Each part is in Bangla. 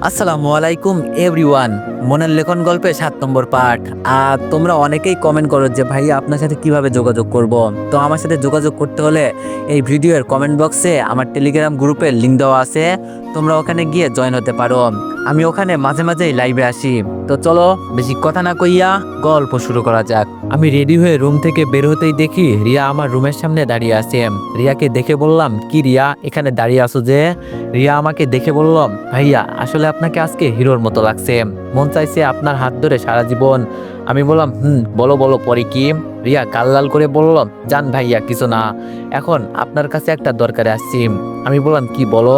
আসসালামু আলাইকুম এভরিওয়ান। মনের লেখন গল্পে 7 নম্বর পার্ট। আর তোমরা অনেকেই কমেন্ট করো যে ভাইয়া আপনার সাথে কিভাবে যোগাযোগ করব। তো আমার সাথে যোগাযোগ করতে হলে এই ভিডিওর কমেন্ট বক্সে আমার টেলিগ্রাম গ্রুপের লিঙ্ক দেওয়া আছে, তোমরা ওখানে গিয়ে জয়েন হতে পারো। আমি ওখানে মাঝে মাঝেই লাইভে আসি। তো চলো বেশি কথা না কইয়া গল্প শুরু করা যাক। আমি রেডি হয়ে রুম থেকে বের হতেই দেখি রিয়া আমার রুমের সামনে দাঁড়িয়ে আছে। রিয়াকে দেখে বললাম, কি রিয়া এখানে দাঁড়িয়ে আছো যে? রিয়া আমাকে দেখে বলল, ভাইয়া আসলে আপনাকে আজকে হিরোর মতো লাগছে, মন চাইছে আপনার হাত ধরে সারা জীবন। আমি বললাম বলো বলো পরে কি? রিয়া গাল লাল করে বলল, জান ভাইয়া কিছু না, এখন আপনার কাছে একটা দরকারে আসছি। আমি বললাম কি বলো?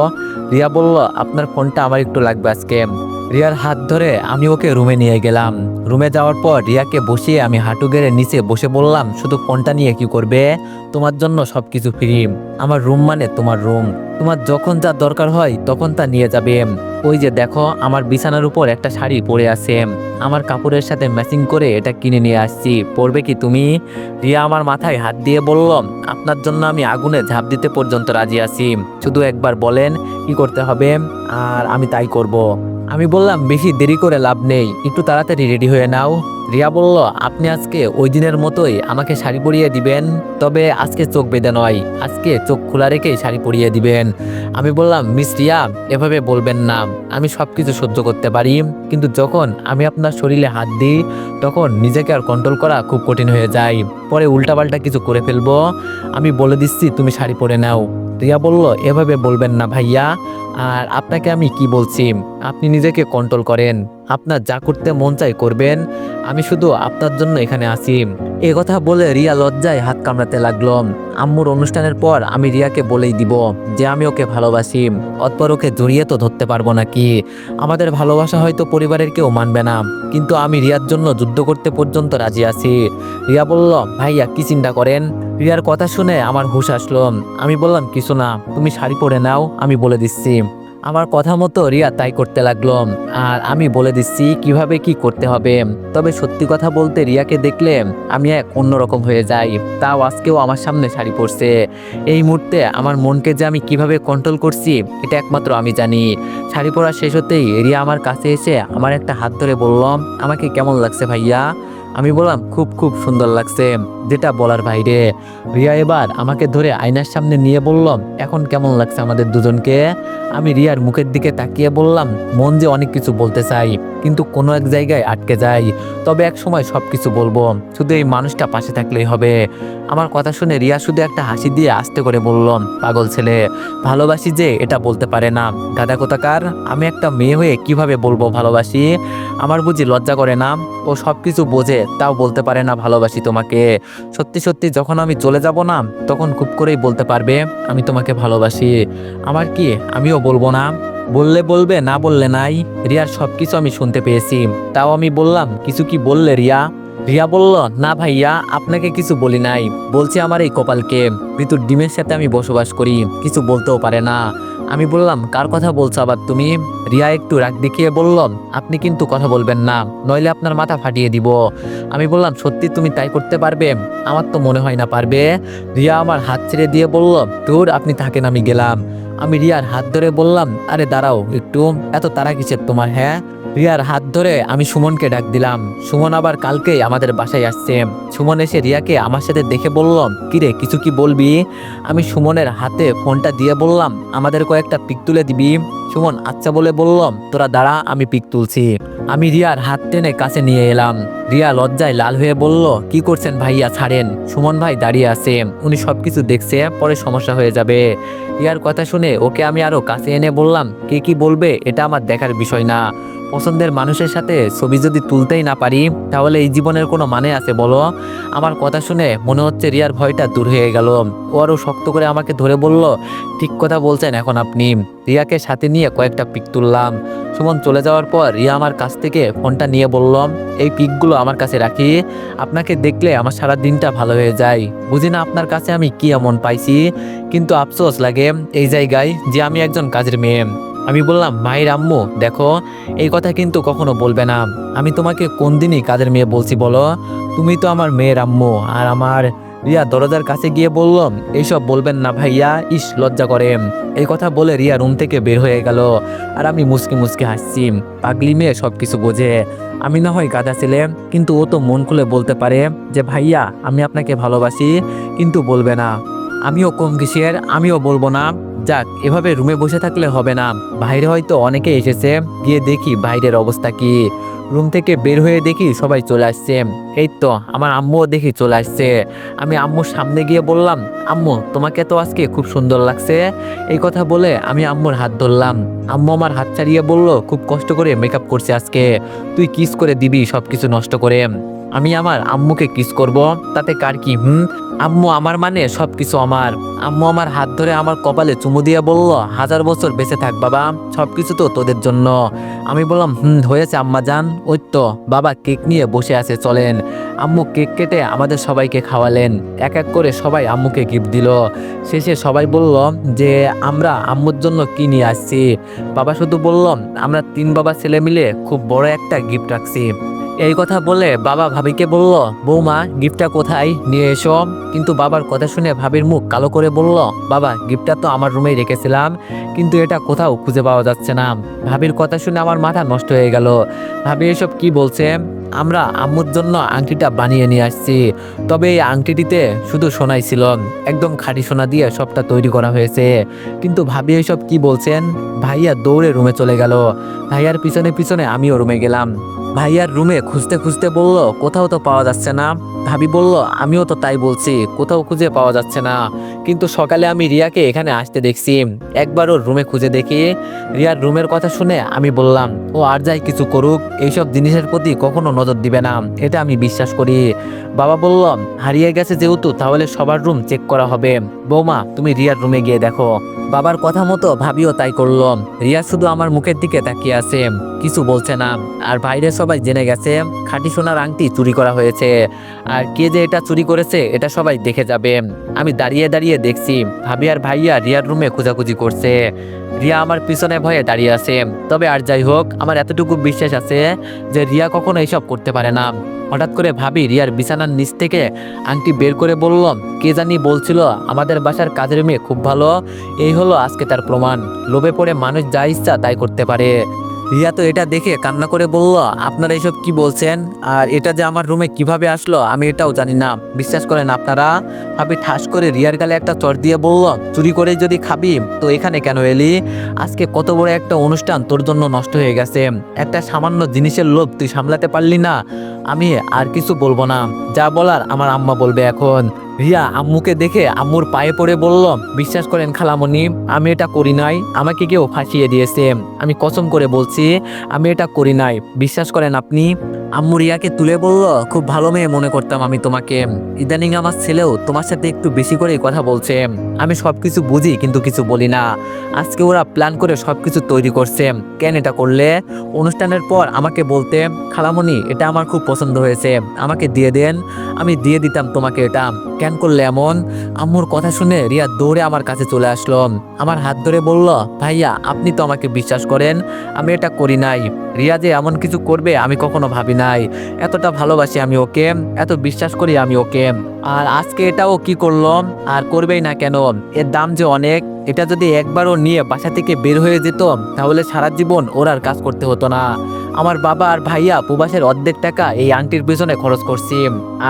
রিয়া বলল, আপনার ফোনটা আমার একটু লাগবে আজকে। রিয়ার হাত ধরে আমি ওকে রুমে নিয়ে গেলাম। রুমে যাওয়ার পর রিয়াকে বসিয়ে আমি হাঁটু গেড়ে নিচে বসে বললাম, শুধু ফোনটা নিয়ে কি করবে? তোমার জন্য সবকিছু ফ্রি। আমার রুম মানে তোমার রুম, তোমার যখন যা দরকার হয় তখন তা নিয়ে যাবে। ওই যে দেখো আমার বিছানার উপর একটা শাড়ি পরে আছে, আমার কাপড়ের সাথে ম্যাচিং করে এটা কিনে নিয়ে আসছি, পরবে কি তুমি? রিয়া আমার মাথায় হাত দিয়ে বলল, আপনার জন্য আমি আগুনে ঝাঁপ দিতে পর্যন্ত রাজি আছি, শুধু একবার বলেন কি করতে হবে আর আমি তাই করব। আমি বললাম, বেশি দেরি করে লাভ নেই, একটু তাড়াতাড়ি রেডি হয়ে নাও। রিয়া বলল, আপনি আজকে ওই দিনের মতোই আমাকে শাড়ি পরিয়ে দিবেন, তবে আজকে চোখ বেঁধে নয়, আজকে চোখ খোলা রেখেই শাড়ি পরিয়ে দিবেন। আমি বললাম, মিস রিয়া এভাবে বলবেন না, আমি সবকিছু সহ্য করতে পারি, কিন্তু যখন আমি আপনার শরীরে হাত দিই তখন নিজেকে আর কন্ট্রোল করা খুব কঠিন হয়ে যায়, পরে উল্টাপাল্টা কিছু করে ফেলবো। আমি বলে দিচ্ছি তুমি শাড়ি পরে নাও। রিয়া বলল, এভাবে বলবেন না ভাইয়া, আর আপনাকে আমি কি বলছি, আপনি নিজেকে কন্ট্রোল করেন, আপনার যা করতে মন চাই করবেন, আমি শুধু আপনার জন্য এখানে আছি। এ কথা বলে রিয়া লজ্জায় হাত কামড়াতে লাগলো। আম্মুর অনুষ্ঠানের পর আমি রিয়াকে বলেই দিব যে আমি ওকে ভালোবাসি, অতপর ওকে জড়িয়ে তো ধরতে পারবো নাকি? আমাদের ভালোবাসা হয়তো পরিবারের কেউ মানবে না, কিন্তু আমি রিয়ার জন্য যুদ্ধ করতে পর্যন্ত রাজি আছি। রিয়া বলল, ভাইয়া কি চিন্তা করেন? রিয়ার কথা শুনে আমার হুঁশ আসলো। আমি বললাম, কিছু না, তুমি শাড়ি পরে নাও, আমি বলে দিচ্ছি। আমার কথা মতো রিয়া তাই করতে লাগলো, আর আমি বলে দিচ্ছি কিভাবে কি করতে হবে। তবে সত্যি কথা বলতে রিয়াকে দেখলে আমি এক অন্যরকম হয়ে যাই, তাও আজকেও আমার সামনে শাড়ি পরছে। এই মুহূর্তে আমার মনকে যে আমি কিভাবে কন্ট্রোল করছি এটা একমাত্র আমি জানি। শাড়ি পরা শেষ হতেই রিয়া আমার কাছে এসে আমার একটা হাত ধরে বলল, আমাকে কেমন লাগছে ভাইয়া? আমি বললাম, খুব খুব সুন্দর লাগছে, যেটা বলার বাইরে। রিয়া এবার আমাকে ধরে আয়নার সামনে নিয়ে বলল, এখন কেমন লাগছে আমাদের দুজনকে? আমি রিয়ার মুখের দিকে তাকিয়ে বললাম, মন যে অনেক কিছু বলতে চাই, কিন্তু কোনো এক জায়গায় আটকে যাই, তবে এক সময় সবকিছু বলবো, শুধু এই মানুষটা পাশে থাকলেই হবে। আমার কথা শুনে রিয়া শুধু একটা হাসি দিয়ে আস্তে করে বলল, পাগল ছেলে, ভালোবাসি যে এটা বলতে পারে না, গাধা কোথাকার। আমি একটা মেয়ে হয়ে কিভাবে বলবো ভালোবাসি? আমার বুঝি লজ্জা করে না? ও সবকিছু বোঝে তাও বলতে পারে না ভালোবাসি তোমাকে। সত্যি সত্যি যখন আমি চলে যাব না, তখন খুব করেই বলতে পারবে আমি তোমাকে ভালোবাসি। আমার কি আমিও বলবো না? বললে বলবে, না বললে নাই। রিয়ার সবকিছু আমি শুনতে পেয়েছি, তাও আমি বললাম, কিছু কি বললে রিয়া? রিয়া বলল, না ভাইয়া, আপনাকে কিছু বলি নাই, বলছি আমার এই কপালকে, মৃত্যুর ডিমের সাথে আমি বসবাস করি, কিছু বলতেও পারে না। আমি বললাম, কার কথা বলছো আবার তুমি? রিয়া একটু রাগ দেখিয়ে বলল, আপনি কিন্তু কথা বলবেন না, নইলে আপনার মাথা ফাটিয়ে দিব। আমি বললাম, সত্যি তুমি তাই করতে পারবে? আমার তো মনে হয় না পারবে। রিয়া আমার হাত ছেড়ে দিয়ে বলল, দূর আপনি থাকেন, আমি গেলাম। আমি রিয়ার হাত ধরে বললাম, আরে দাঁড়াও একটু, এত তাড়া কিসের তোমার? হ্যাঁ। রিয়ার হাত ধরে আমি সুমনকে ডাক দিলাম। সুমন আবার কালকেই আমাদের বাসায় আসছে। সুমন এসে রিয়াকে আমার সাথে দেখে বলল, কিরে কিছু কি বলবি? আমি সুমনের হাতে ফোনটা দিয়ে বললাম, আমাদের কয়েকটা পিক তুলে দিবি? সুমন আচ্ছা বলে বললাম, তোরা দাঁড়া আমি পিক তুলছি। আমি রিয়ার হাত টেনে কাছে নিয়ে এলাম। রিয়া লজ্জায় লাল হয়ে বলল, কি করছেন ভাইয়া, ছাড়েন। সুমন ভাই দাঁড়িয়ে আছে, উনি সবকিছু দেখছে, পরে সমস্যা হয়ে যাবে। রিয়ার কথা শুনে ওকে আমি আরো কাছে এনে বললাম, কে কি বলবে এটা আমার দেখার বিষয় না, পছন্দের মানুষের সাথে ছবি যদি তুলতেই না পারি তাহলে এই জীবনের কোনো মানে আছে বলো? আমার কথা শুনে মনে হচ্ছে রিয়ার ভয়টা দূর হয়ে গেল। ও আরো শক্ত করে আমাকে ধরে বলল, ঠিক কথা বলছেন এখন আপনি। রিয়াকে সাথে নিয়ে কয়েকটা পিক তুললাম। সুমন চলে যাওয়ার পর রিয়া আমার কাছ থেকে ফোনটা নিয়ে বললাম, এই পিকগুলো আমার কাছে রাখি, আপনাকে দেখলে আমার সারা দিনটা ভালো হয়ে যায়। বুঝি না আপনার কাছে আমি কি এমন পাইছি, কিন্তু আফসোস লাগে এই জায়গায় যে আমি একজন কাজের মেয়ে। আমি বললাম, মায়ের আম্মু দেখো, এই কথা কিন্তু কখনো বলবে না, আমি তোমাকে কোন দিনই কাজের মেয়ে বলছি বলো? তুমি তো আমার মেয়ের আম্মু, আর আমার, আমি তোমাকে ভালোবাসি, আমি তোমাকে রিয়া দরজার কাছে গিয়ে বলল, এইসব বলবেন না ভাইয়া, ইস লজ্জা করে। এই কথা বলে রিয়া রুম থেকে বের হয়ে গেল। আর আমি মুচকি মুচকি হাসছি। পাগলি মেয়ে সবকিছু বোঝে। আমি না হয় গাধা ছেলে, কিন্তু ও তো মন খুলে বলতে পারে যে ভাইয়া আমি আপনাকে ভালোবাসি, কিন্তু বলবে না। আমিও কম কিসের, আমিও বলবো না। যাক, এভাবে রুমে বসে থাকলে হবে না, বাইরে হয়তো অনেকে এসেছে, গিয়ে দেখি বাইরের অবস্থা কি। রুম থেকে বের হয়ে দেখি সবাই চলে আসছে। এই তো আমার আম্মুও দেখি চলে আসছে। আমি আম্মুর সামনে গিয়ে বললাম, আম্মু তোমাকে তো আজকে খুব সুন্দর লাগছে। এই কথা বলে আমি আম্মুর হাত ধরলাম। আম্মু আমার হাত ছাড়িয়ে বলল, খুব কষ্ট করে মেকআপ করছে আজকে, তুই কিস করে দিবি সবকিছু নষ্ট করে। আমি আমার আম্মুকে কিস করব, তাতে কার কি? আম্মু আমার মানে সবকিছু আমার। আম্মু আমার হাত ধরে আমার কপালে চুমু দিয়ে বলল, 1000 বছর বেঁচে থাক বাবা, সবকিছু তো তোদের জন্য। আমি বললাম, হয়েছে আম্মা জান। ওই তো বাবা কেক নিয়ে বসে আছে, চলেন। আম্মু কেক কেটে আমাদের সবাইকে খাওয়ালেন। এক এক করে সবাই আম্মুকে গিফট দিল। শেষে সবাই বলল যে আমরা আম্মুর জন্য কি নিয়ে আসছি। বাবা শুধু বলল, আমরা 3 বাবা ছেলে মিলে খুব বড় একটা গিফট রাখছি। এই কথা বলে বাবা ভাবিকে বলল, বৌমা গিফটটা কোথায়, নিয়ে এসো। কিন্তু বাবার কথা শুনে ভাবির মুখ কালো করে বলল, বাবা গিফটটা তো আমার রুমেই রেখেছিলাম, কিন্তু এটা কোথাও খুঁজে পাওয়া যাচ্ছে না। ভাবির কথা শুনে আমার মাথা নষ্ট হয়ে গেল। ভাবি এসব কি বলছে? আমরা আম্মুর জন্য আংটিটা বানিয়ে নিয়ে আসছি, তবে এই আংটিটিতে শুধু সোনাই ছিল, একদম খাঁটি সোনা দিয়ে সবটা তৈরি করা হয়েছে। কিন্তু ভাবি এসব কি বলছেন? ভাইয়া দৌড়ে রুমে চলে গেল। ভাইয়ার পিছনে পিছনে আমিও রুমে গেলাম। ভাইয়ার রুমে খুঁজতে খুঁজতে বলল, কোথাও তো পাওয়া যাচ্ছে না। ভাবি বলল, আমিও তো তাই বলছি, কোথাও খুঁজে পাওয়া যাচ্ছে না। কিন্তু সকালে আমি রিয়াকে এখানে আসতে দেখছি, একবার ওর রুমে খুঁজে দেখি। রিয়ার রুমের কথা শুনে আমি বললাম, ও আর যাই কিছু করুক, এইসব জিনিসের প্রতি কখনো নজর দিবে না, এটা আমি বিশ্বাস করি। বাবা বলল, হারিয়ে গেছে যেহেতু তাহলে সবার রুম চেক করা হবে। বৌমা তুমি রিয়ার রুমে গিয়ে দেখো। বাবার কথা মতো ভাবিও তাই করলো। রিয়া শুধু আমার মুখের দিকে তাকিয়ে আছে, কিছু বলছে না। আর বাইরে সবাই জেনে গেছে খাঁটি সোনার আংটি চুরি করা হয়েছে। আর কে যে এটা চুরি করেছে এটা সবাই দেখে যাবে। আমি দাঁড়িয়ে দাঁড়িয়ে দেখছি ভাবি আর ভাইয়া রিয়ার রুমে খোঁজাখুঁজি করছে। রিয়া আমার পিছনে ভয়ে দাঁড়িয়ে আছে। তবে আর যাই হোক, আমার এতটুকু বিশ্বাস আছে যে রিয়া কখনো এইসব করতে পারে না। হঠাৎ করে ভাবি রিয়ার বিছানার নিচ থেকে আংটি বের করে বলল, কে জানি বলছিল আমাদের বাসার কাজের মেয়ে খুব ভালো, এই হলো আজকে তার প্রমাণ। লোভে পড়ে মানুষ যা ইচ্ছা তাই করতে পারে। রিয়া তো এটা দেখে কান্না করে বলল, আপনারা এইসব কি বলছেন? আর এটা যে আমার রুমে কিভাবে আসলো আমি এটাও জানি না, বিশ্বাস করেন আপনারা। ভাবি ঠাস করে রিয়ার গালে একটা চড় দিয়ে বলল, চুরি করে যদি খাবি তো এখানে কেন এলি? আজকে কত বড় একটা অনুষ্ঠান তোর জন্য নষ্ট হয়ে গেছে, একটা সামান্য জিনিসের লোভ তুই সামলাতে পারলি না। আমি আর কিছু বলবো না, যা বলার আমার আম্মা বলবে এখন। রিয়া আম্মুকে দেখে আম্মুর পায়ে পড়ে বলল, বিশ্বাস করেন খালামণি, আমি এটা করি নাই, আমাকে কেউ ফাঁসিয়ে দিয়েছে। আমি কসম করে বলছি আমি এটা করি নাই, বিশ্বাস করেন আপনি। আম্মু রিয়াকে তুলে বলল, খুব ভালো মেয়ে মনে করতাম আমি তোমাকে, ইদানিং আমার ছেলেও তোমার সাথে একটু বেশি করেই কথা বলছে। আমি সবকিছু বুঝি কিন্তু কিছু বলি না। আজকে ওরা প্ল্যান করে সবকিছু তৈরি করছে। কেন এটা করলে? অনুষ্ঠানের পর আমাকে বলতে, খালামণি এটা আমার খুব পছন্দ হয়েছে, আমাকে দিয়ে দেন, আমি দিয়ে দিতাম তোমাকে এটা। কেন করলে এমন? আম্মুর কথা শুনে রিয়া দৌড়ে আমার কাছে চলে আসলো, আমার হাত ধরে বলল, ভাইয়া আপনি তো আমাকে বিশ্বাস করেন, আমি এটা করি নাই। রিয়া যে এমন কিছু করবে আমি কখনো ভাবি নাই। এতটা ভালোবাসি আমি ওকে, এত বিশ্বাস করি আমি ওকে। আর আজকে এটাও কি করলো? আর করবেই না কেন? এর দাম যে অনেক। এটা যদি একবারও নিয়ে বাসা থেকে বের হয়ে যেত তাহলে সারা জীবন ওর আর কাজ করতে হতো না। আমার বাবা আর ভাইয়া প্রবাসের অর্ধেক টাকা এই আংটির পিছনে খরচ করছি।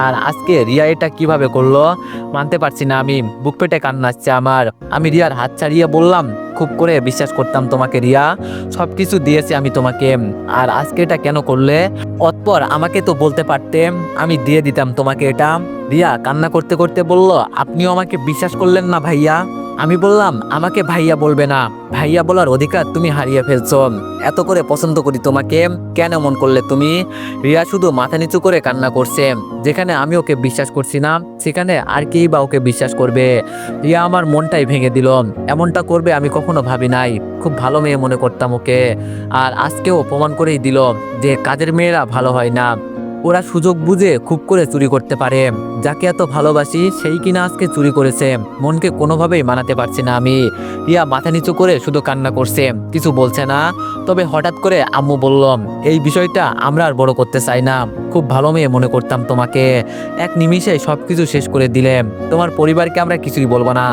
আর আজকে রিয়া এটা কিভাবে করলো মানতে পারছি না আমি, বুক পেটে কান্না আসছে আমার। আমি রিয়ার হাত ছাড়িয়ে বললাম, খুব করে বিশ্বাস করতাম তোমাকে রিয়া, সবকিছু দিয়েছি আমি তোমাকে, আর আজকে এটা কেন করলে? অতঃপর আমাকে তো বলতে পারতেন, আমি দিয়ে দিতাম তোমাকে এটা। রিয়া কান্না করতে করতে বলল, আপনিও আমাকে বিশ্বাস করলেন না ভাইয়া? আমি বললাম, আমাকে ভাইয়া বলবে না, ভাইয়া বলার অধিকার তুমি হারিয়ে ফেলছো। এত করে পছন্দ করি তোমাকে, কেন এমন করলে তুমি? রিয়া শুধু মাথা নিচু করে কান্না করছে। যেখানে আমি ওকে বিশ্বাস করছি না সেখানে আর কেই বা ওকে বিশ্বাস করবে? রিয়া আমার মনটাই ভেঙে দিল। এমনটা করবে আমি কখনো ভাবি নাই। খুব ভালো মেয়ে মনে করতাম ওকে, আর আজকেও প্রমাণ করেই দিল যে কাজের মেয়েরা ভালো হয় না। ওরা সুযোগ বুঝে খুব করে চুরি করতে পারে। যাকে এত ভালোবাসি সেই কিনা আজকে চুরি করেছে। মনকে কোনোভাবেই মানাতে পারছি না আমি। রিয়া মাথা নিচু করে শুধু কান্না করছে, কিছু বলছে না। তবে হঠাৎ করে আম্মু বলল, এই বিষয়টা আমরা আর বড় করতে চাই না, খুব ভালো মেয়ে মনে করতাম তোমাকে। এক নিমিষে সবকিছু শেষ করে দিলে। তোমার পরিবারকে আমরা কিছুই বলবো না,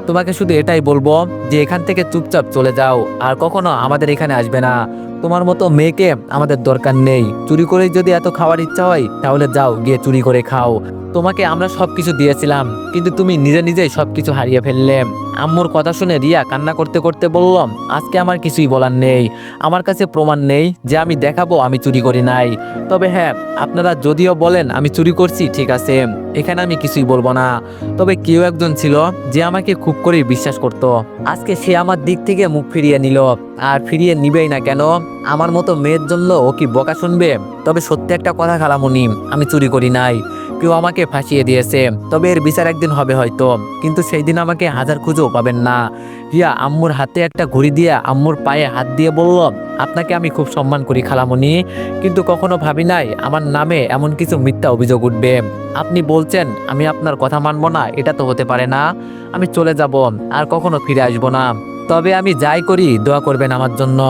তোমাকে শুধু এটাই বলবো যে এখান থেকে চুপচাপ চলে যাও, আর কখনো আমাদের এখানে আসবে না। তোমার মতো মেয়েকে আমাদের দরকার নেই। চুরি করে যদি এত খাওয়ার ইচ্ছা হয় তাহলে যাও গিয়ে চুরি করে খাও। তোমাকে আমরা সবকিছু দিয়েছিলাম, কিন্তু তুমি নিজে নিজেই সবকিছু হারিয়ে ফেললে। আম্মুর কথা শুনে রিয়া কান্না করতে করতে বলল, আজকে আমার কিছুই বলার নেই। আমার কাছে প্রমাণ নেই যে আমি দেখাবো আমি চুরি করি নাই। তবে হ্যাঁ, আপনারা যদিও বলেন আমি চুরি করছি, ঠিক আছে, এখানে আমি কিছুই বলবো না। তবে কেউ একজন ছিল যে আমাকে খুব করে বিশ্বাস করত। আজকে সে আমার দিক থেকে মুখ ফিরিয়ে নিল। আর ফিরিয়ে নিবেই না কেন? আমার মতো মেয়ের জন্য ও কি বকা শুনবে? তবে সত্যি একটা কথা খালামুনি, আমি চুরি করি নাই। কেউ আমাকে ফাঁসিয়ে দিয়েছে। তবে এর বিচার একদিন হবে হয়তো, কিন্তু সেই দিন আমাকে হাজার খুঁজেও পাবেন না। রিয়া আম্মুর হাতে একটা ঘড়ি দিয়ে আম্মুর পায়ে হাত দিয়ে বলল, আপনাকে আমি খুব সম্মান করি খালামুনি, কিন্তু কখনো ভাবি নাই আমার নামে এমন কিছু মিথ্যা অভিযোগ উঠবে। আপনি বলছেন আমি আপনার কথা মানবো না, এটা তো হতে পারে না। আমি চলে যাব, আর কখনো ফিরে আসবো না। তবে আমি যাই করি দোয়া করবেন আমার জন্য।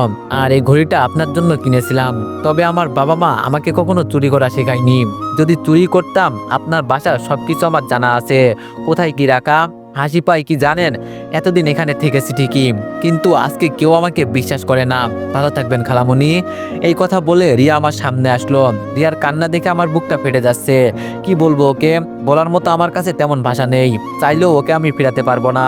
আর এই ঘড়িটা আপনার জন্য কিনেছিলাম। তবে আমার বাবা মা আমাকে কখনো চুরি করা শেখায়নি। যদি চুরি করতাম, আপনার বাসার সবকিছু আমার জানা আছে, কোথায় কি রাখা। হাসি পাই কি জানেন, এতদিন এখানে থেকেছি ঠিকই, কিন্তু আজকে কেউ আমাকে বিশ্বাস করে না। ভালো থাকবেন খালামুনি। এই কথা বলে রিয়া আমার সামনে আসলো। রিয়ার কান্না দেখে আমার বুকটা ফেটে যাচ্ছে। কি বলবো ওকে, বলার মতো আমার কাছে তেমন ভাষা নেই। চাইলেও ওকে আমি ফেরাতে পারবো না,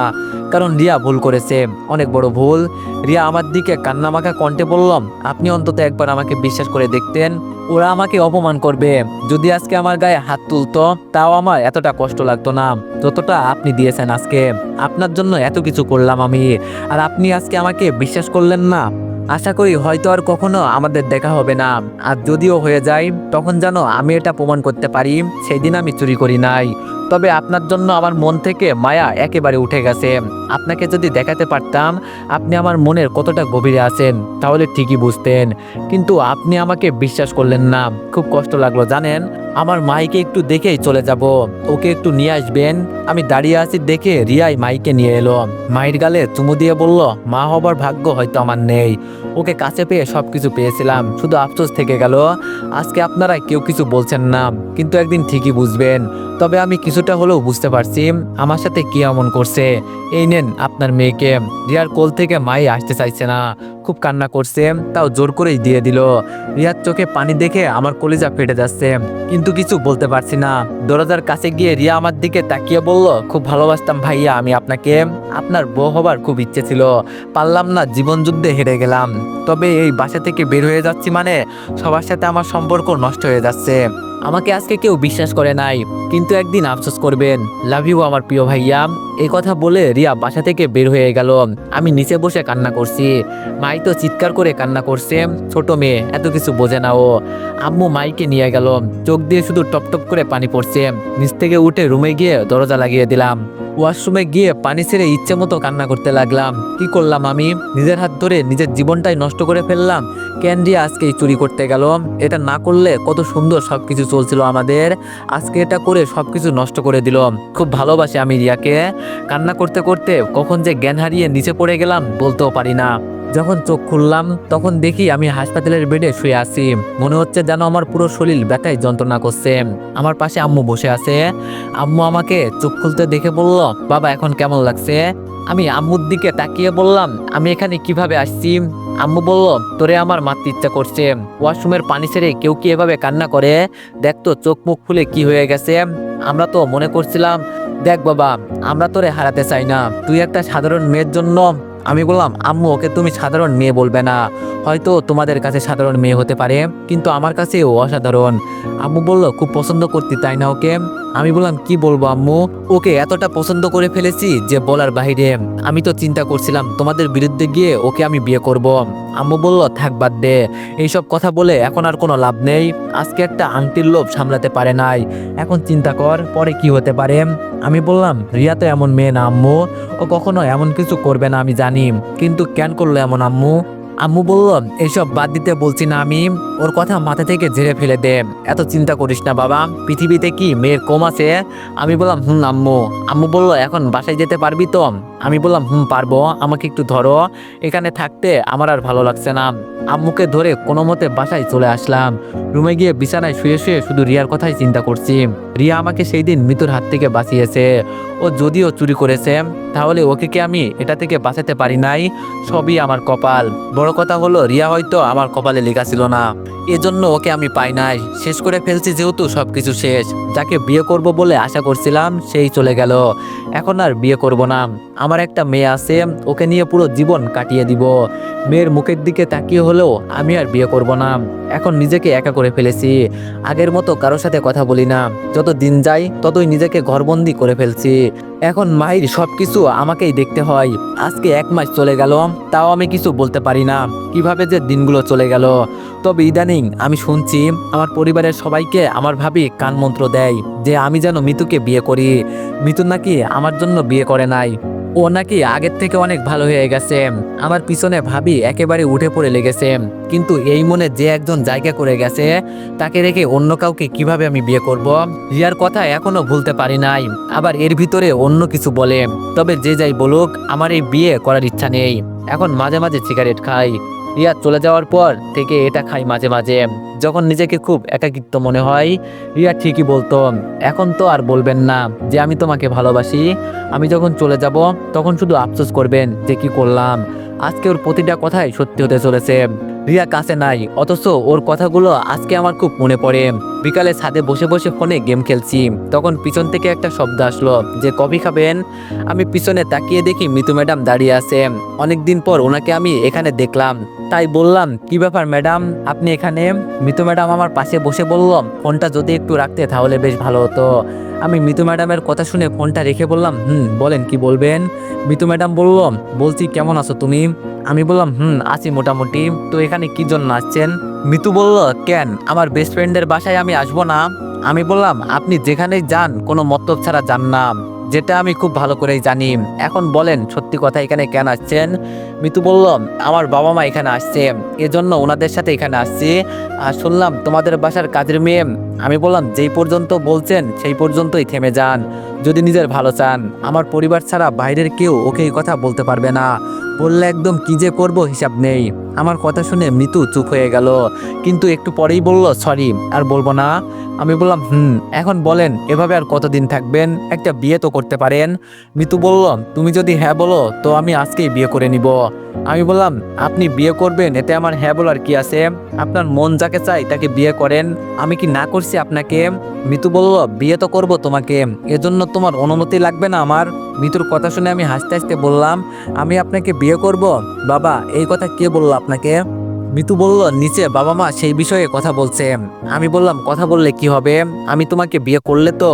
কারণ রিয়া ভুল করেছে, অনেক বড় ভুল। রিয়া আমার দিকে কান্নামাখা কণ্ঠে বললাম, আপনি অন্তত একবার আমাকে বিশ্বাস করে দেখতেন। ওরা আমাকে অপমান করবে, যদি আজকে আমার গায়ে হাত তুলতো তাও আমার এতটা কষ্ট লাগতো না যতটা আপনি দিয়েছেন আজকে। আপনার জন্য এত কিছু করলাম আমি, আর আপনি আজকে আমাকে বিশ্বাস করলেন না। আশা করি হয়তো আর কখনো আমাদের দেখা হবে না। আর যদিও হয়ে যায়, তখন যেন আমি এটা প্রমাণ করতে পারি সেই দিন আমি চুরি করি নাই। তবে আপনার জন্য আমার মন থেকে মায়া একেবারে উঠে গেছে। আপনাকে যদি দেখাতে পারতাম আপনি আমার মনের কতটা গভীরে আছেন, তাহলে ঠিকই বুঝতেন। কিন্তু আপনি আমাকে বিশ্বাস করলেন না, খুব কষ্ট লাগলো জানেন। আমার মাইকে একটু দেখেই চলে যাব, ওকে একটু নিয়ে আসবেন। আমি দাঁড়িয়ে আছি দেখে রিয়াই মাইকে নিয়ে এলো। মায়ের গালে চুমু দিয়ে বলল, মা হবার ভাগ্য হয়তো আমার নেই। ওকে কাছে পেয়ে সবকিছু পেয়েছিলাম, শুধু আফসোস থেকে গেল। আজকে আপনারা কেউ কিছু বলছেন না, কিন্তু একদিন ঠিকই বুঝবেন। তবে আমি কিছুটা হলেও বুঝতে পারছি আমার সাথে কি এমন করছে। এই নেন আপনার মেয়েকে। রিয়ার কোল থেকে মাই আসতে চাইছে না, খুব কান্না করছে, তাও জোর করেই দিয়ে দিল। রিয়ার চোখে পানি দেখে আমার কলিজা ফেটে যাচ্ছে, কিন্তু কিছু বলতে পারছি না। দরজার কাছে গিয়ে রিয়া আমার দিকে তাকিয়ে বলল, খুব ভালোবাসতাম ভাইয়া আমি আপনাকে, আপনার বউ হবার খুব ইচ্ছে ছিল, পারলাম না, জীবন যুদ্ধে হেরে গেলাম। তবে এই বাসা থেকে বের হয়ে যাচ্ছি মানে সবার সাথে আমার সম্পর্ক নষ্ট হয়ে যাচ্ছে। আমাকে আজকে কেউ বিশ্বাস করে নাই, কিন্তু একদিন আফসোস করবেন। লাভ ইউ আমার প্রিয় ভাইয়া। এই কথা বলে রিয়া বাসা থেকে বের হয়ে গেল। আমি নিচে বসে কান্না করছি। মাই তো চিৎকার করে কান্না করছে, ছোট মেয়ে এত কিছু বোঝে না ও। আম্মু মাইকে নিয়ে গেল, চোখ দিয়ে শুধু টপ টপ করে পানি পড়ছে। নিচ থেকে উঠে রুমে গিয়ে দরজা লাগিয়ে দিলাম। ওয়াশরুমে গিয়ে পানি ছেড়ে ইচ্ছে মতো কান্না করতে লাগলাম। কি করলাম আমি? নিজের হাত ধরে নিজের জীবনটাই নষ্ট করে ফেললাম। কেন রিয়া আজকে চুরি করতে গেল? এটা না করলে কত সুন্দর সবকিছু চলছিল আমাদের, আজকে এটা করে সবকিছু নষ্ট করে দিল। খুব ভালোবাসি আমি রিয়াকে। কান্না করতে করতে কখন যে জ্ঞান হারিয়ে নিচে পড়ে গেলাম বলতেও পারি না। যখন চোখ খুললাম তখন দেখি আমি হাসপাতালের বেডে শুয়ে আছি। মনে হচ্ছে যেন আমার পুরো শরীর ব্যথায় যন্ত্রণা করছে। আমার পাশে আম্মু বসে আছে। আম্মু আমাকে চোখ খুলতে দেখে বলল, বাবা এখন কেমন লাগছে? আমি আম্মুর দিকে তাকিয়ে বললাম, আমি এখানে কিভাবে আসছি? আম্মু বলল, তোরে আমার মারতে ইচ্ছা করছে। ওয়াশরুমের পানি ছেড়ে কেউ কি এভাবে কান্না করে? দেখতো চোখ মুখ ফুলে কি হয়ে গেছে। আমরা তো মনে করছিলাম, দেখ বাবা, আমরা তোরে হারাতে চাই না, তুই একটা সাধারণ মেয়ের জন্য। আমি বললাম, আম্মু ওকে তুমি সাধারণ মেয়ে বলবে না, হয়তো তোমাদের কাছে সাধারণ মেয়ে হতে পারে, কিন্তু আমার কাছে ও অসাধারণ। আম্মু বলল, খুব পছন্দ করতি তাই না ওকে? আমি বললাম, কি বলবো আম্মু, ওকে এতটা পছন্দ করে ফেলেছি যে বলার বাহিরে। আমি তো চিন্তা করছিলাম তোমাদের বিরুদ্ধে গিয়ে ওকে আমি বিয়ে করব। আম্মু বলল, থাক বাদ দে, এইসব কথা বলে এখন আর কোনো লাভ নেই। আজকে একটা আংটির লোভ সামলাতে পারে নাই, এখন চিন্তা কর পরে কি হতে পারে। আমি বললাম, রিয়া তো এমন মেয়ে না আম্মু, ও কখনো এমন কিছু করবে না আমি জানি, কিন্তু কেন করলো এমন আম্মু? আম্মু বলল, এইসব বাদ দিতে বলছি না আমি, ওর কথা মাথা থেকে ঝেড়ে ফেলে দে, এত চিন্তা করিস না বাবা, পৃথিবীতে কি মেয়ের কম আছে? আমি বললাম আম্মু। আম্মু বলল এখন বাসায় যেতে পারবি তো? আমি বললাম পারবো, আমাকে একটু ধরো, এখানে থাকতে আমার আর ভালো লাগছে না। আম্মুকে ধরে কোনো মতে বাসায় চলে আসলাম। রুমে গিয়ে বিছানায় শুয়ে শুয়ে শুধু রিয়ার কথাই চিন্তা করছি। রিয়া আমাকে সেই দিন মৃত্যুর হাত থেকে বাঁচিয়েছে। ও যদিও চুরি করেছে, তাহলে ওকে কি আমি এটা থেকে বাঁচাতে পারি নাই? সবই আমার কপাল। বড় কথা হলো রিয়া হয়তো আমার কপালে লেখা ছিল না, এজন্য ওকে আমি পাই নাই। শেষ করে ফেলছি যেহেতু সবকিছু শেষ। যাকে বিয়ে করব বলে আশা করছিলাম সেই চলে গেল, এখন আর বিয়ে করব না। আমার একটা মেয়ে আছে, ওকে নিয়ে পুরো জীবন কাটিয়ে দিব। মেয়ের মুখের দিকে তাকিয়ে হলেও আমি আর বিয়ে করব না। এখন নিজেকে একা করে ফেলেছি, আগের মতো কারোর সাথে কথা বলি না। যত দিন যায় ততই নিজেকে ঘরবন্দি করে ফেলছি। এখন মাহির সবকিছু আমাকেই দেখতে হয়। আজকে 1 মাস চলে গেল, তাও আমি কিছু বলতে পারি না কিভাবে যে দিনগুলো চলে গেল। তবে ইদানিং আমি শুনছি আমার পরিবারের সবাইকে আমার ভাবি কান মন্ত্র দেয় যে আমি যেন মিতুকে বিয়ে করি। মিতু নাকি আমার জন্য বিয়ে করে নাই, ও নাকি আগের থেকে অনেক ভালো হয়ে গেছে। আমার পিছনে ভাবি একেবারে উঠে পড়ে লেগেছে। কিন্তু এই মনে যে একজন জায়গা করে গেছে, তাকে রেখে অন্য কাউকে কিভাবে আমি বিয়ে করব? রিয়ার কথা এখনো ভুলতে পারি নাই, আবার এর ভিতরে অন্য কিছু বলে। তবে যে যাই বলুক, আমার এই বিয়ে করার ইচ্ছা নেই। এখন মাঝে মাঝে সিগারেট খাই, রিয়া চলে যাওয়ার পর থেকে এটা খাই মাঝে মাঝে। যখন নিজেকে খুব একাকিত্ব মনে হয়, রিয়া ঠিকই বলতো, এখন তো আর বলবেন না যে আমি তোমাকে ভালোবাসি। আমি যখন চলে যাব তখন শুধু আফসোস করবেন যে কি করলাম। আজকে ওর প্রতিটা কথাই সত্যি হতে চলেছে। রিয়া কাছে নাই, অথচ ওর কথাগুলো আজকে আমার খুব মনে পড়ে। বিকালে ছাদে বসে বসে ফোনে গেম খেলছি, তখন পিছন থেকে একটা শব্দ আসলো যে কফি খাবেন। আমি পিছনে তাকিয়ে দেখি মিতু ম্যাডাম দাঁড়িয়ে আছে। অনেকদিন পর ওনাকে আমি এখানে দেখলাম, তাই বললাম কি ব্যাপার ম্যাডাম, আপনি এখানে? মিতু ম্যাডাম আমার পাশে বসে বলল ফোনটা যদি একটু রাখতে তাহলে বেশ ভালো হতো। আমি মিতু ম্যাডামের কথা শুনে ফোনটা রেখে বললাম বলেন কি বলবেন। মিতু ম্যাডাম বলল, বলছি কেমন আছো তুমি? আমি বললাম আছি মোটামুটি। তো এখানে কি জন্য আসছেন? মিতু বলল, কেন আমার বেস্ট ফ্রেন্ডের বাসায় আমি আসবো না? আমি বললাম আপনি যেখানেই যান কোনো মতলব ছাড়া যান না, যেটা আমি খুব ভালো করেই জানি। এখন বলেন সত্যি কথা, এখানে কেন আসছেন? মিতু বলল, আমার বাবা মা এখানে আসছে, এজন্য ওনাদের সাথে এখানে আসছি। আর শুনলাম তোমাদের বাসার কাজের মেয়ে। আমি বললাম যেই পর্যন্ত বলছেন সেই পর্যন্তই থেমে যান, যদি নিজের ভালো চান। আমার পরিবার ছাড়া বাইরের কেউ ওকে এই কথা বলতে পারবে না, বললে একদম কি যে করব হিসাব নেই। আমার কথা শুনে মিতু চুপ হয়ে গেল, কিন্তু একটু পরেই বলল, সরি আর বলবো না। আমি বললাম এখন বলেন এভাবে আর কতদিন থাকবেন? একটা বিয়ে তো করতে পারেন। মিতু বলল, তুমি যদি হ্যাঁ বলো তো আমি আজকেই বিয়ে করে নিব। আমি বললাম আপনি বিয়ে করবেন এতে আমার হ্যাঁ বলার কি আছে? আপনার মন যাকে চাই তাকে বিয়ে করেন, আমি কি না করছি আপনাকে? মিতু বলল, বিয়ে তো করব তোমাকে, এজন্য তোমার অনুমতি লাগবে না আমার? মিতুর কথা শুনে আমি হাসতে হাসতে বললাম, আমি আপনাকে বিয়ে করব? বাবা এই কথা কে বললো আপনাকে? মিতু বলল, নিচে বাবা মা সেই বিষয়ে কথা বলছে। আমি বললাম কথা বললে কি হবে, আমি তোমাকে বিয়ে করলে তো।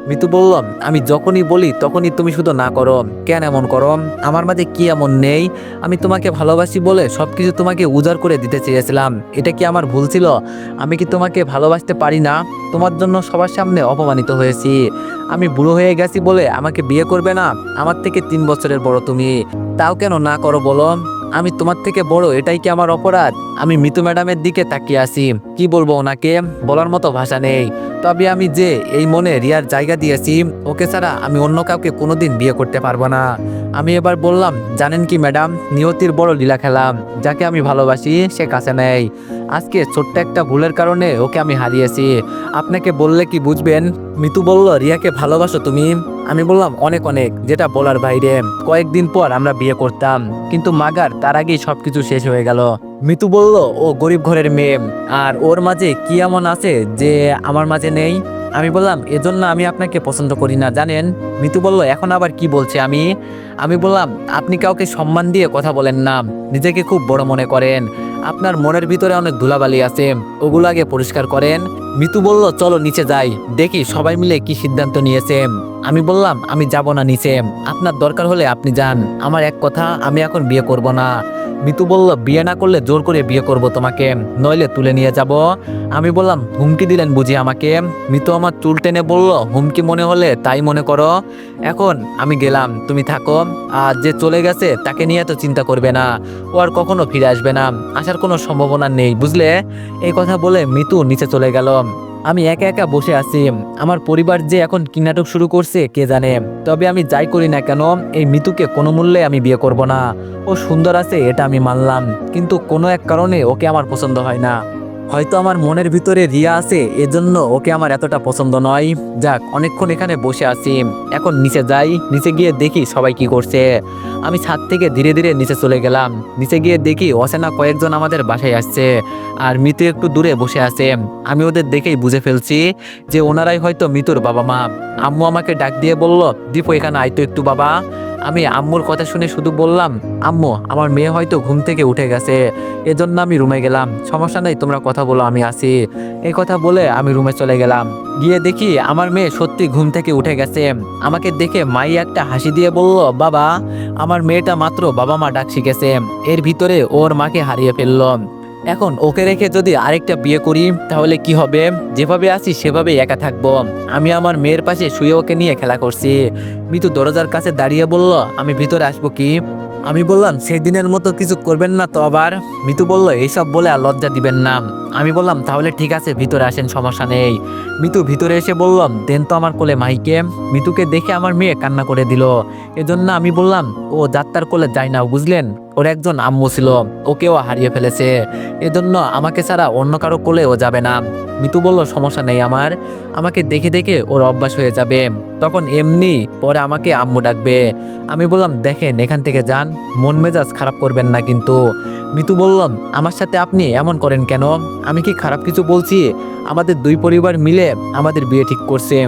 মিতু বলল, আমি যখনই বলি তখনই তুমি শুধু না করো, কেন এমন করো? আমার মাঝে কি এমন নেই? আমি তোমাকে ভালোবাসি বলে সবকিছু তোমাকে উজাড় করে দিতে চেয়েছিলাম, এটা কি আমার ভুল ছিল? আমি কি তোমাকে ভালোবাসতে পারি না? তোমার জন্য সবার সামনে অপমানিত হয়েছি। আমি বুড়ো হয়ে গেছি বলে আমাকে বিয়ে করবে না? আমার থেকে 3 বছরের বড় তুমি, তাও কেন না করো বলো? আমি তোমার থেকে বড়, এটাই কি আমার অপরাধ? আমি মিতু ম্যাডামের দিকে তাকিয়ে আছি, কি বলবো ওনাকে, বলার মতো ভাষা নেই। তবে আমি যে এই মনে রিয়ার জায়গা দিয়েছি, ওকে ছাড়া আমি অন্য কাউকে কোনোদিন বিয়ে করতে পারবো না। আমি এবার বললাম, জানেন কি ম্যাডাম, নিয়তির বড় লীলা খেলাম, যাকে আমি ভালোবাসি সে কাছে নেই। আজকে ছোট্ট একটা ভুলের কারণে ওকে আমি হারিয়েছি, আপনাকে বললে কি বুঝবেন? মিতু বলল, রিয়াকে ভালোবাসো তুমি? আমি বললাম অনেক অনেক, যেটা বলার বাইরে। কয়েকদিন পর আমরা বিয়ে করতাম, কিন্তু মাগার তার আগেই সবকিছু শেষ হয়ে গেল। মিতু বলল, ও গরিব ঘরের মেয়ে, আর ওর মাঝে কি এমন আছে যে আমার মাঝে নেই? আমি বললাম এজন্য আমি আপনাকে পছন্দ করি না, জানেন? মিতু বলল, এখন আবার কি বলছে? আমি বললাম, আপনি কাউকে সম্মান দিয়ে কথা বলেন না, নিজেকে খুব বড় মনে করেন। আপনার মনের ভিতরে অনেক ধুলাবালি আছে, ওগুলো আগে পরিষ্কার করেন। মিতু বলল, চলো নিচে যাই, দেখি সবাই মিলে কি সিদ্ধান্ত নিয়েছে। আমি বললাম, আমি যাব না নিচে, আপনার দরকার হলে আপনি যান, আমার এক কথা, আমি এখন বিয়ে করব না। মিতু বলল বিয়ে না করলে জোর করে বিয়ে করব তোমাকে, নইলে তুলে নিয়ে যাব। আমি বললাম হুমকি দিলেন বুঝি আমাকে? মিতু আমার চুল টেনে বলল হুমকি মনে হলে তাই মনে করো। এখন আমি গেলাম, তুমি থাকো। আর যে চলে গেছে তাকে নিয়ে তো চিন্তা করবে না, ও আর কখনো ফিরে আসবে না, আসার কোনো সম্ভাবনা নেই, বুঝলে? এই কথা বলে মিতু নিচে চলে গেল। আমি একা একা বসে আছি। আমার পরিবার যে এখন কি নাটক শুরু করছে কে জানে। তবে আমি যাই করি না কেন, এই মিতুকে কোনো মূল্যে আমি বিয়ে করব না। ও সুন্দর আছে এটা আমি মানলাম, কিন্তু কোনো এক কারণে ওকে আমার পছন্দ হয় না। হয়তো আমার মনের ভিতরে রিয়া আছে, এজন্য ওকে আমার এতটা পছন্দ নয়। যাক, অনেকক্ষণ এখানে বসে আছি, এখন নিচে যাই, নিচে গিয়ে দেখি সবাই কি করছে। আমি ছাদ থেকে ধীরে ধীরে নিচে চলে গেলাম। নিচে গিয়ে দেখি অচেনা কয়েকজন আমাদের বাসায় আসছে, আর মিতু একটু দূরে বসে আছে। আমি ওদের দেখেই বুঝে ফেলছি যে ওনারাই হয়তো মিতুর বাবা মা। আম্মু আমাকে ডাক দিয়ে বলল, দীপু এখানে আয় তো একটু বাবা। আমি আম্মুর কথা শুনে শুধু বললাম, আম্মু আমার মেয়ে হয়তো ঘুম থেকে উঠে গেছে, এজন্য আমি রুমে গেলাম, সমস্যা নেই তোমরা কথা বলো, আমি আসি। এই কথা বলে আমি রুমে চলে গেলাম। গিয়ে দেখি আমার মেয়ে সত্যি ঘুম থেকে উঠে গেছে। আমাকে দেখে মাই একটা হাসি দিয়ে বলল, বাবা আমার মেয়েটা মাত্র বাবা মা ডাক শিখেছে, এর ভিতরে ওর মাকে হারিয়ে ফেললো। এখন ওকে রেখে যদি আরেকটা বিয়ে করি তাহলে কি হবে? যেভাবে আছি সেভাবেই একা থাকবো। আমি আমার মেয়ের পাশে শুয়ে ওকে নিয়ে খেলা করছি। মিতু দরজার কাছে দাঁড়িয়ে বলল, আমি ভিতরে আসবো কি? আমি বললাম সেদিনের মতো কিছু করবেন না তো আবার? মিতু বলল, এইসব বলে আর লজ্জা দিবেন না। আমি বললাম তাহলে ঠিক আছে ভিতরে আসেন, সমস্যা নেই। মিতু ভিতরে এসে বললাম, দেন তো আমার কোলে মাইকে। মিতুকে দেখে আমার মেয়ে কান্না করে দিল। এজন্য আমি বললাম, ও যাত্রার কোলে যায় না, বুঝলেন? ওর একজন আম্মু ছিল, ওকেও হারিয়ে ফেলেছে, এজন্য আমাকে ছাড়া অন্য কারো কোলে ও যাবে না। মিতু বলল, সমস্যা নেই আমার, আমাকে দেখে দেখে ওর অভ্যাস হয়ে যাবে, তখন এমনি পরে আমাকে আম্মু ডাকবে। আমি বললাম, দেখেন এখান থেকে যান, মন মেজাজ খারাপ করবেন না কিন্তু। মিতু বললাম, আমার সাথে আপনি এমন করেন কেন? আমি কি খারাপ কিছু বলছি? আমাদের দুই পরিবার মিলে আমাদের বিয়ে ঠিক করছে,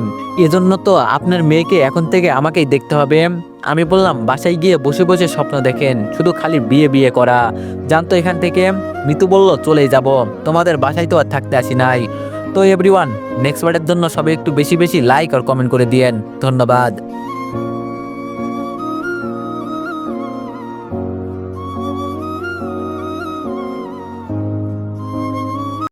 এজন্য তো আপনার মেয়েকে এখন থেকে আমাকেই দেখতে হবে। আমি বললাম, বাসায় গিয়ে বসে বসে স্বপ্ন দেখেন, শুধু খালি বিয়ে বিয়ে করা, জানতো এখান থেকে। মিতু বলল, চলেই যাব, তোমাদের বাসায় তো আর থাকতে আসি নাই। তো এভরিওয়ান, নেক্সট বারের জন্য সবাই একটু বেশি বেশি লাইক আর কমেন্ট করে দিয়েন। ধন্যবাদ।